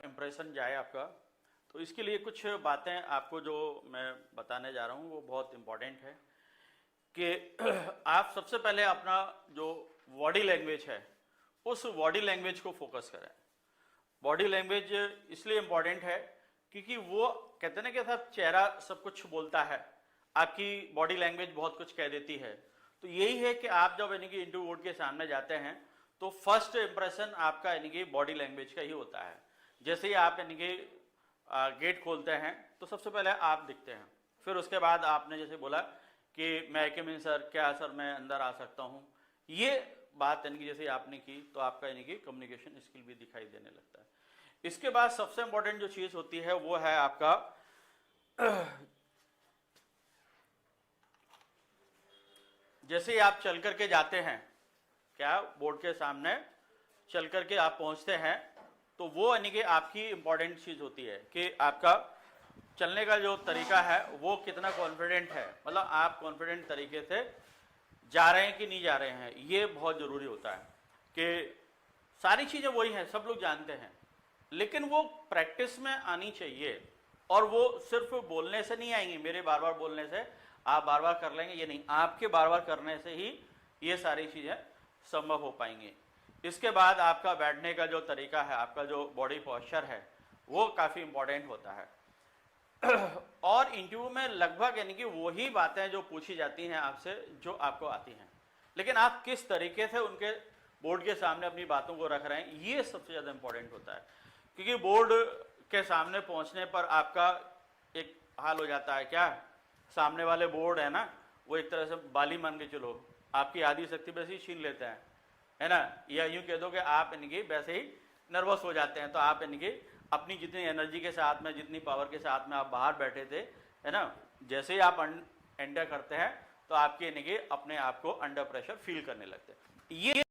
Impression जाए आपका, तो इसके लिए कुछ बातें आपको जो मैं बताने जा रहा हूँ वो बहुत इम्पोर्टेंट है कि आप सबसे पहले अपना जो बॉडी लैंग्वेज है उस बॉडी लैंग्वेज को फोकस करें। बॉडी लैंग्वेज इसलिए इम्पोर्टेंट है क्योंकि वो कहते हैं ना कि साहब चेहरा सब कुछ बोलता है, आपकी बॉडी लैंग्वेज बहुत कुछ कह देती है। तो यही है कि आप जब यानी कि इंटरव्यू बोर्ड के सामने जाते हैं तो फर्स्ट इंप्रेशन आपका यानी कि बॉडी लैंग्वेज का ही होता है। जैसे ही आप यानी कि गेट खोलते हैं तो सबसे पहले आप दिखते हैं, फिर उसके बाद आपने जैसे बोला कि मैं कम इन सर, क्या सर मैं अंदर आ सकता हूँ, ये बात यानी कि जैसे आपने की तो आपका यानी कि कम्युनिकेशन स्किल भी दिखाई देने लगता है। इसके बाद सबसे इंपॉर्टेंट जो चीज होती है वो है आपका जैसे ही आप चल करके जाते हैं, क्या बोर्ड के सामने चल करके आप पहुंचते हैं तो वो यानी कि आपकी इंपॉर्टेंट चीज होती है कि आपका चलने का जो तरीका है वो कितना कॉन्फिडेंट है, मतलब आप कॉन्फिडेंट तरीके से जा रहे हैं कि नहीं जा रहे हैं। ये बहुत जरूरी होता है कि सारी चीजें वही हैं, सब लोग जानते हैं, लेकिन वो प्रैक्टिस में आनी चाहिए और वो सिर्फ बोलने से नहीं आएंगी, मेरे बार बार बोलने से आप बार बार कर लेंगे, ये नहीं, आपके बार बार करने से ही ये सारी चीजें संभव हो पाएंगी। इसके बाद आपका बैठने का जो तरीका है, आपका जो बॉडी पोस्चर है वो काफी इंपॉर्टेंट होता है और इंटरव्यू में लगभग यानी कि वही बातें जो पूछी जाती हैं आपसे जो आपको आती हैं, लेकिन आप किस तरीके से उनके बोर्ड के सामने अपनी बातों को रख रहे हैं ये सबसे ज्यादा इंपॉर्टेंट होता है। क्योंकि बोर्ड के सामने पहुंचने पर आपका एक हाल हो जाता है, क्या सामने वाले बोर्ड है ना वो एक तरह से बाली मान के चलो आपकी आधी शक्ति वैसे ही छीन लेते हैं, है ना, या यूं कह दो कि आप यानी कि वैसे ही नर्वस हो जाते हैं। तो आप यानी कि अपनी जितनी एनर्जी के साथ में, जितनी पावर के साथ में आप बाहर बैठे थे, है ना, जैसे ही आप एंटर करते हैं तो आपके यानी कि अपने आप को अंडर प्रेशर फील करने लगते हैं। ये